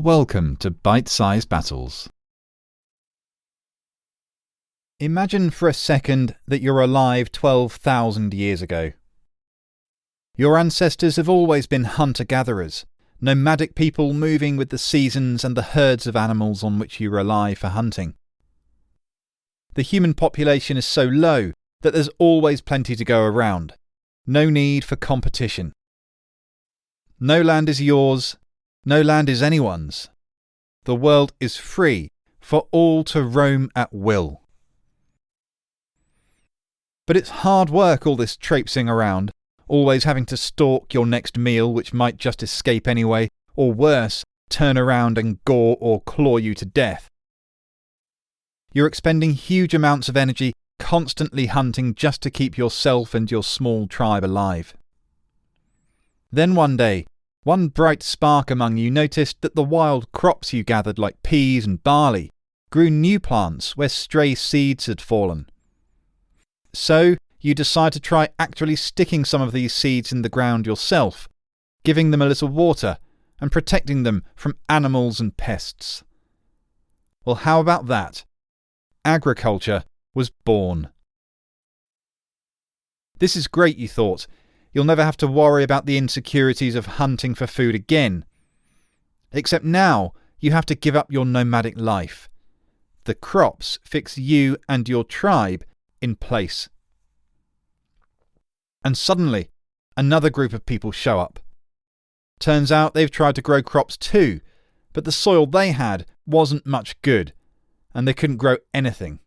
Welcome to Bite-Sized Battles. Imagine for a second that you're alive 12,000 years ago. Your ancestors have always been hunter-gatherers, nomadic people moving with the seasons and the herds of animals on which you rely for hunting. The human population is so low that there's always plenty to go around. No need for competition. No land is yours. No land is anyone's. The world is free for all to roam at will. But it's hard work, all this traipsing around, always having to stalk your next meal which might just escape anyway, or worse, turn around and gore or claw you to death. You're expending huge amounts of energy constantly hunting just to keep yourself and your small tribe alive. Then one day, one bright spark among you noticed that the wild crops you gathered like peas and barley grew new plants where stray seeds had fallen. So you decide to try actually sticking some of these seeds in the ground yourself, giving them a little water and protecting them from animals and pests. Well, how about that? Agriculture was born. This is great, you thought. You'll never have to worry about the insecurities of hunting for food again. Except now you have to give up your nomadic life. The crops fix you and your tribe in place. And suddenly, another group of people show up. Turns out they've tried to grow crops too, but the soil they had wasn't much good, and they couldn't grow anything.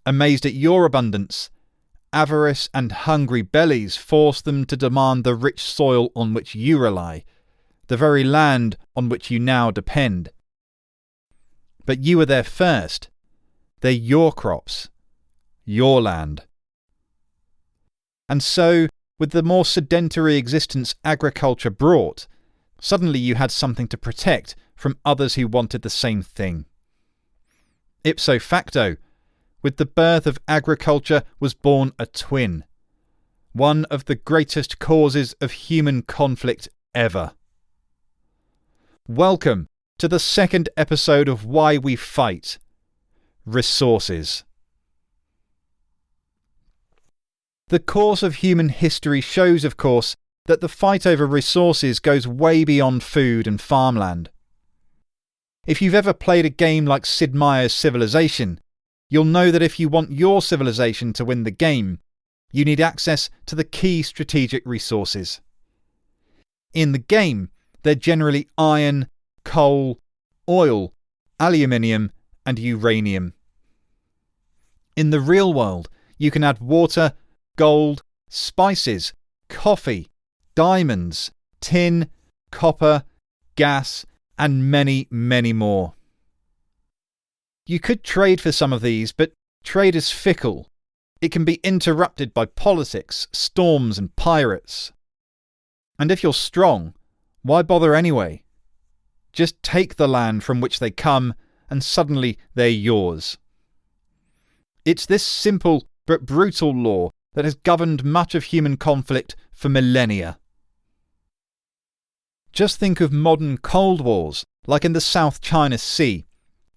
Amazed at your abundance, avarice and hungry bellies force them to demand the rich soil on which you rely, the very land on which you now depend. But you were there first. They're your crops, your land. And so, with the more sedentary existence agriculture brought, suddenly you had something to protect from others who wanted the same thing. Ipso facto, with the birth of agriculture was born a twin, one of the greatest causes of human conflict ever. Welcome to the second episode of Why We Fight: Resources. The course of human history shows, of course, that the fight over resources goes way beyond food and farmland. If you've ever played a game like Sid Meier's Civilization, you'll know that if you want your civilization to win the game, you need access to the key strategic resources. In the game, they're generally iron, coal, oil, aluminium, and uranium. In the real world, you can add water, gold, spices, coffee, diamonds, tin, copper, gas, and many, many more. You could trade for some of these, but trade is fickle. It can be interrupted by politics, storms, and pirates. And if you're strong, why bother anyway? Just take the land from which they come, and suddenly they're yours. It's this simple but brutal law that has governed much of human conflict for millennia. Just think of modern Cold Wars, like in the South China Sea,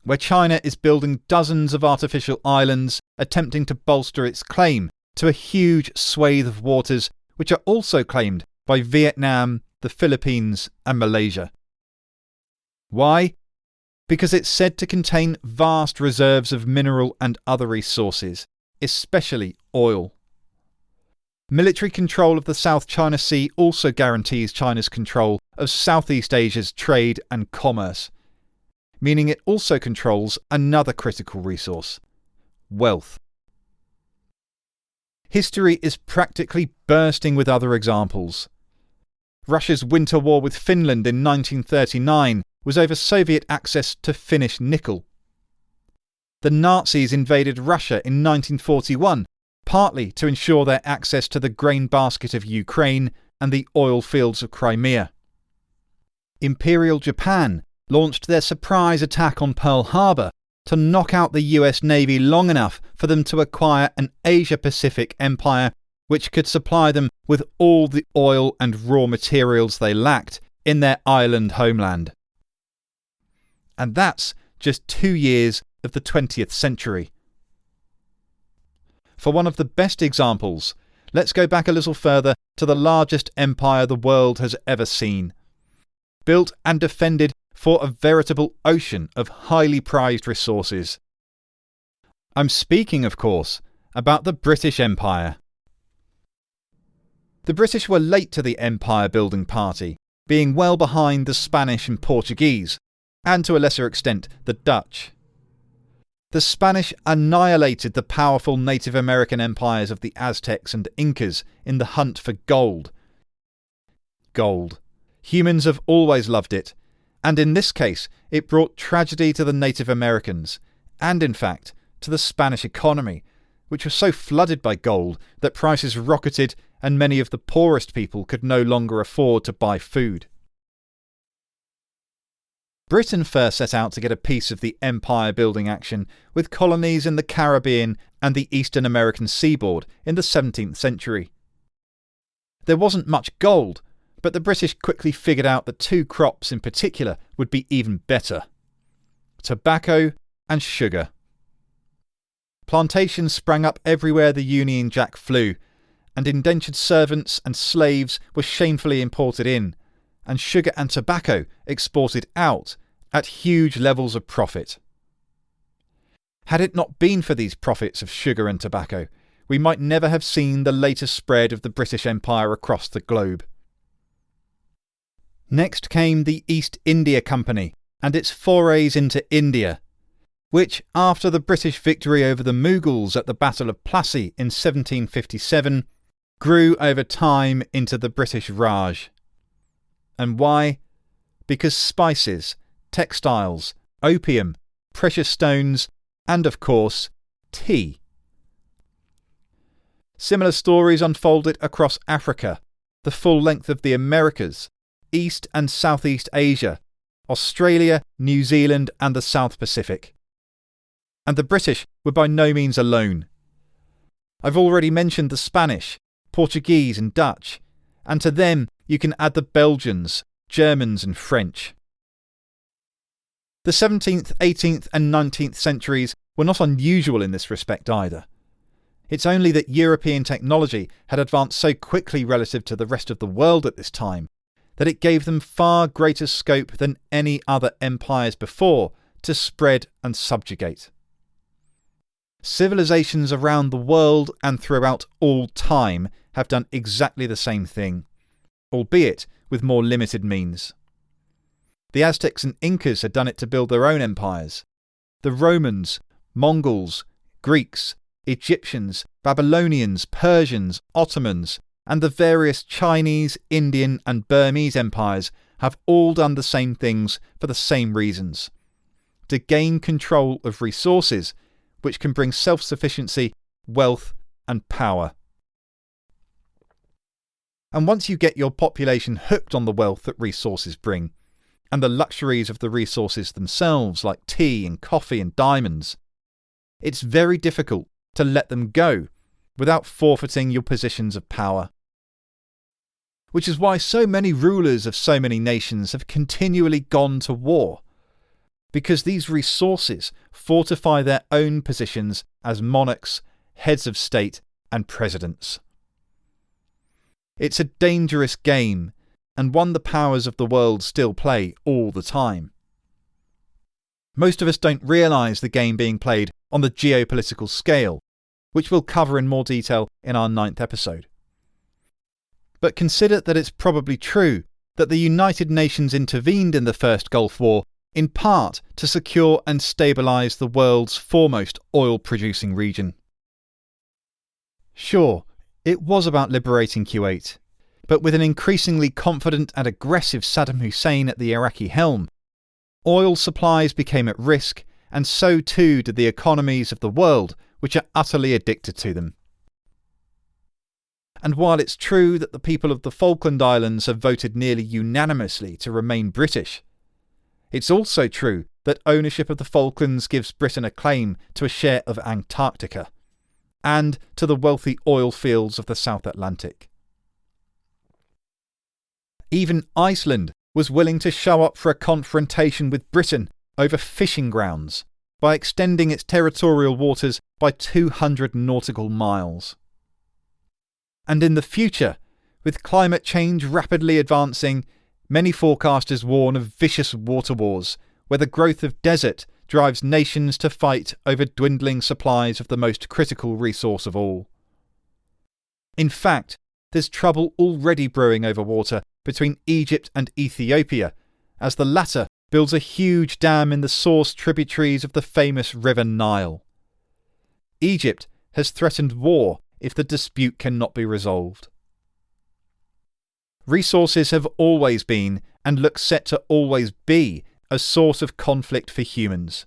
where China is building dozens of artificial islands, attempting to bolster its claim to a huge swathe of waters which are also claimed by Vietnam, the Philippines, and Malaysia. Why? Because it's said to contain vast reserves of mineral and other resources, especially oil. Military control of the South China Sea also guarantees China's control of Southeast Asia's trade and commerce, meaning it also controls another critical resource: wealth. History is practically bursting with other examples. Russia's winter war with Finland in 1939 was over Soviet access to Finnish nickel. The Nazis invaded Russia in 1941, partly to ensure their access to the grain basket of Ukraine and the oil fields of Crimea. Imperial Japan launched their surprise attack on Pearl Harbor to knock out the US Navy long enough for them to acquire an Asia-Pacific empire which could supply them with all the oil and raw materials they lacked in their island homeland. And that's just 2 years of the 20th century. For one of the best examples, let's go back a little further to the largest empire the world has ever seen. Built and defended for a veritable ocean of highly prized resources. I'm speaking, of course, about the British Empire. The British were late to the empire-building party, being well behind the Spanish and Portuguese, and to a lesser extent the Dutch. The Spanish annihilated the powerful Native American empires of the Aztecs and Incas in the hunt for gold. Gold. Humans have always loved it, and in this case it brought tragedy to the Native Americans, and in fact to the Spanish economy, which was so flooded by gold that prices rocketed and many of the poorest people could no longer afford to buy food. Britain first set out to get a piece of the empire-building action with colonies in the Caribbean and the Eastern American seaboard in the 17th century. There wasn't much gold, but the British quickly figured out that 2 crops in particular would be even better: tobacco and sugar. Plantations sprang up everywhere the Union Jack flew, and indentured servants and slaves were shamefully imported in, and sugar and tobacco exported out at huge levels of profit. Had it not been for these profits of sugar and tobacco, we might never have seen the later spread of the British Empire across the globe. Next came the East India Company and its forays into India, which, after the British victory over the Mughals at the Battle of Plassey in 1757, grew over time into the British Raj. And why? Because spices, textiles, opium, precious stones, and of course, tea. Similar stories unfolded across Africa, the full length of the Americas, East and Southeast Asia, Australia, New Zealand, and the South Pacific. And the British were by no means alone. I've already mentioned the Spanish, Portuguese, and Dutch, and to them you can add the Belgians, Germans, and French. The 17th, 18th, and 19th centuries were not unusual in this respect either. It's only that European technology had advanced so quickly relative to the rest of the world at this time that it gave them far greater scope than any other empires before to spread and subjugate. Civilizations around the world and throughout all time have done exactly the same thing, albeit with more limited means. The Aztecs and Incas had done it to build their own empires. The Romans, Mongols, Greeks, Egyptians, Babylonians, Persians, Ottomans, and the various Chinese, Indian, and Burmese empires have all done the same things for the same reasons: to gain control of resources which can bring self-sufficiency, wealth, and power. And once you get your population hooked on the wealth that resources bring, and the luxuries of the resources themselves like tea and coffee and diamonds, it's very difficult to let them go without forfeiting your positions of power. Which is why so many rulers of so many nations have continually gone to war, because these resources fortify their own positions as monarchs, heads of state, and presidents. It's a dangerous game, and one the powers of the world still play all the time. Most of us don't realise the game being played on the geopolitical scale, which we'll cover in more detail in our 9th episode. But consider that it's probably true that the United Nations intervened in the First Gulf War in part to secure and stabilise the world's foremost oil-producing region. Sure, it was about liberating Kuwait, but with an increasingly confident and aggressive Saddam Hussein at the Iraqi helm, oil supplies became at risk, and so too did the economies of the world, which are utterly addicted to them. And while it's true that the people of the Falkland Islands have voted nearly unanimously to remain British, it's also true that ownership of the Falklands gives Britain a claim to a share of Antarctica, and to the wealthy oil fields of the South Atlantic. Even Iceland was willing to show up for a confrontation with Britain over fishing grounds by extending its territorial waters by 200 nautical miles. And in the future, with climate change rapidly advancing, many forecasters warn of vicious water wars, where the growth of desert drives nations to fight over dwindling supplies of the most critical resource of all. In fact, there's trouble already brewing over water between Egypt and Ethiopia, as the latter builds a huge dam in the source tributaries of the famous River Nile. Egypt has threatened war if the dispute cannot be resolved. Resources have always been, and look set to always be, a source of conflict for humans,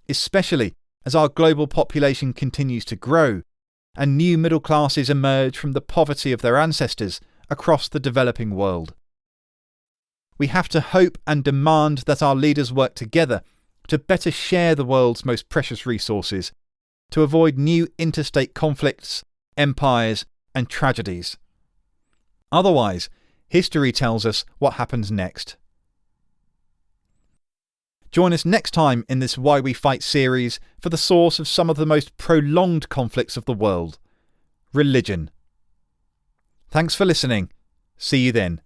especially as our global population continues to grow and new middle classes emerge from the poverty of their ancestors across the developing world. We have to hope and demand that our leaders work together to better share the world's most precious resources, to avoid new interstate conflicts, empires, and tragedies. Otherwise, history tells us what happens next. Join us next time in this Why We Fight series for the source of some of the most prolonged conflicts of the world: religion. Thanks for listening. See you then.